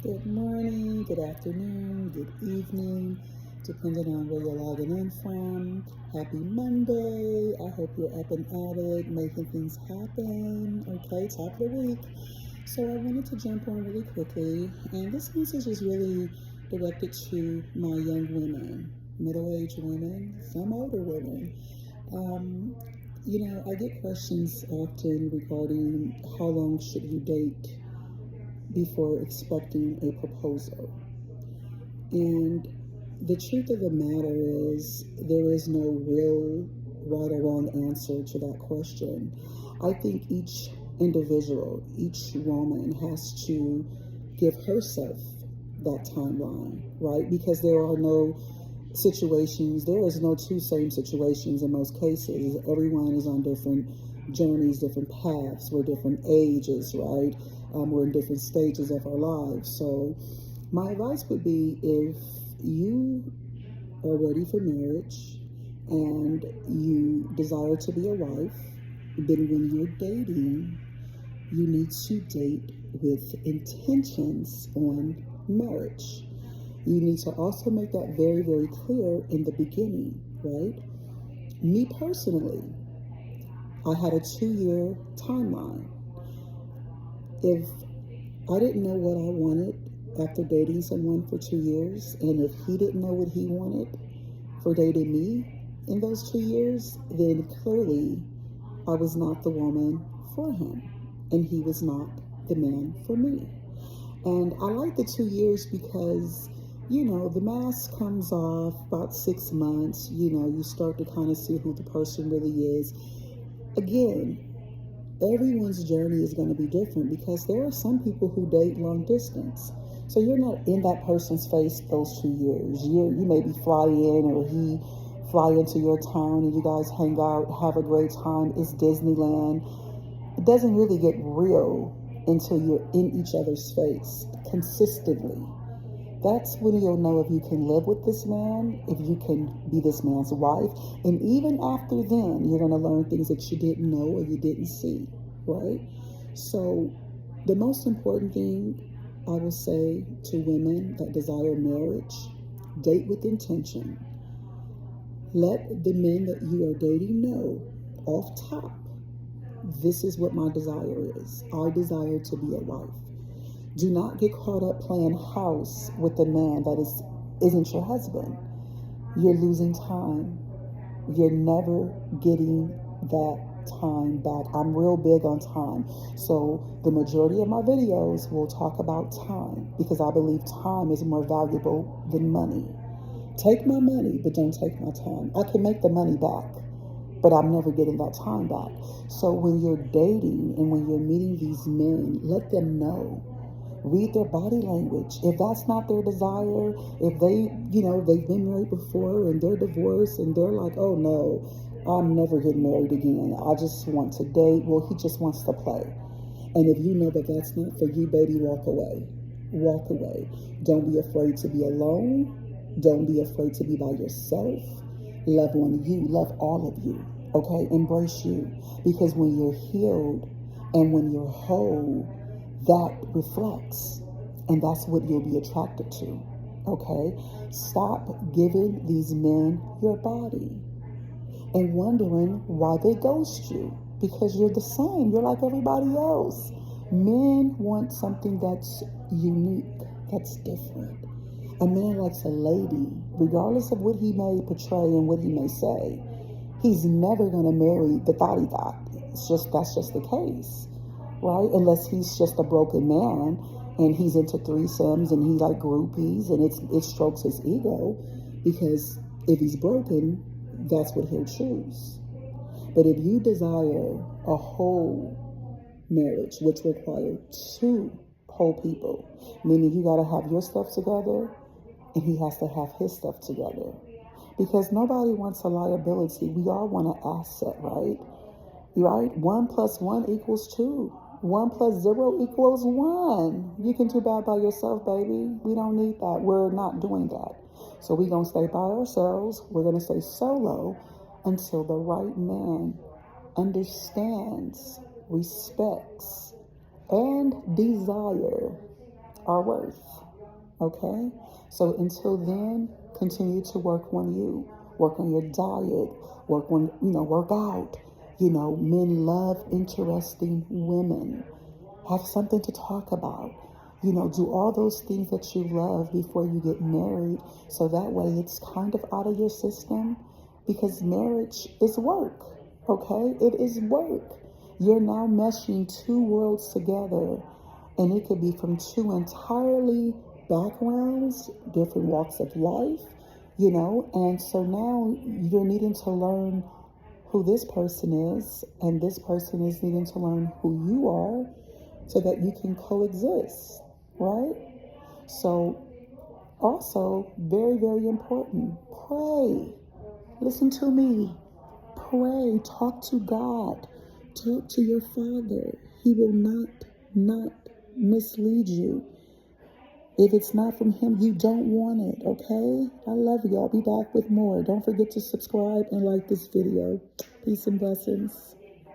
Good morning, good afternoon, good evening, depending on where you're logging in from. Happy Monday. I hope you're up and at it, making things happen. Okay, top of the week. So I wanted to jump on really quickly, and this message is really directed to my young women, middle-aged women, some older women. Um, I get questions often regarding how long should you date before expecting a proposal. And the truth of the matter is, there is no real right or wrong answer to that question. I think each individual, each woman has to give herself that timeline, right? Because there are no situations, there is no two same situations in most cases. Everyone is on different journeys, different paths, we're different ages, right? We're in different stages of our lives. So my advice would be, if you are ready for marriage and you desire to be a wife, then when you're dating, you need to date with intentions on marriage. You need to also make that very, very clear in the beginning, right? Me personally, I had a 2-year timeline. If I didn't know what I wanted after dating someone for 2 years, and if he didn't know what he wanted for dating me in those 2 years, then clearly I was not the woman for him, and he was not the man for me. And I like the 2 years because, the mask comes off about 6 months. You start to kind of see who the person really is. Again, everyone's journey is going to be different, because there are some people who date long distance. So you're not in that person's face those 2 years. You maybe fly in, or he fly into your town, and you guys hang out, have a great time. It's Disneyland. It doesn't really get real until you're in each other's face consistently. That's when you'll know if you can live with this man, if you can be this man's wife. And even after then, you're going to learn things that you didn't know or you didn't see, right? So the most important thing I will say to women that desire marriage: date with intention. Let the men that you are dating know off top, this is what my desire is. I desire to be a wife. Do not get caught up playing house with a man that isn't your husband. You're losing time. You're never getting that time back. I'm real big on time. So the majority of my videos will talk about time, because I believe time is more valuable than money. Take my money, but don't take my time. I can make the money back, but I'm never getting that time back. So when you're dating and when you're meeting these men, let them know. Read their body language. If that's not their desire, if they've been married before and they're divorced and they're like, oh no, I'm never getting married again, I just want to date. Well, he just wants to play. And if you know that that's not for you, baby, walk away. Walk away. Don't be afraid to be alone. Don't be afraid to be by yourself. Love one of you. Love all of you. Okay? Embrace you. Because when you're healed and when you're whole, that reflects, and that's what you'll be attracted to. Okay? Stop giving these men your body and wondering why they ghost you, because you're the same. You're like everybody else. Men want something that's unique, that's different. A man likes a lady, regardless of what he may portray and what he may say. He's never going to marry the thotty thot. That's just the case. Right? Unless he's just a broken man and he's into threesomes and he like groupies, and it strokes his ego, because if he's broken, that's what he'll choose. But if you desire a whole marriage, which requires two whole people, meaning you got to have your stuff together and he has to have his stuff together, because nobody wants a liability. We all want an asset, right? Right? 1 + 1 = 2. 1 + 0 = 1. You can do bad by yourself, baby. We don't need that. We're not doing that. So we're going to stay by ourselves. We're going to stay solo until the right man understands, respects, and desire our worth. Okay? So until then, continue to work on you. Work on your diet. Work out. Men love interesting women. Have something to talk about. Do all those things that you love before you get married. So that way it's kind of out of your system, because marriage is work. Okay? It is work. You're now meshing two worlds together, and it could be from two entirely backgrounds, different walks of life, and so now you're needing to learn who this person is, and this person is needing to learn who you are so that you can coexist, right? So, also, very, very important, pray. Listen to me. Pray. Talk to God. Talk to your Father. He will not mislead you. If it's not from him, you don't want it, okay? I love you. I'll be back with more. Don't forget to subscribe and like this video. Peace and blessings.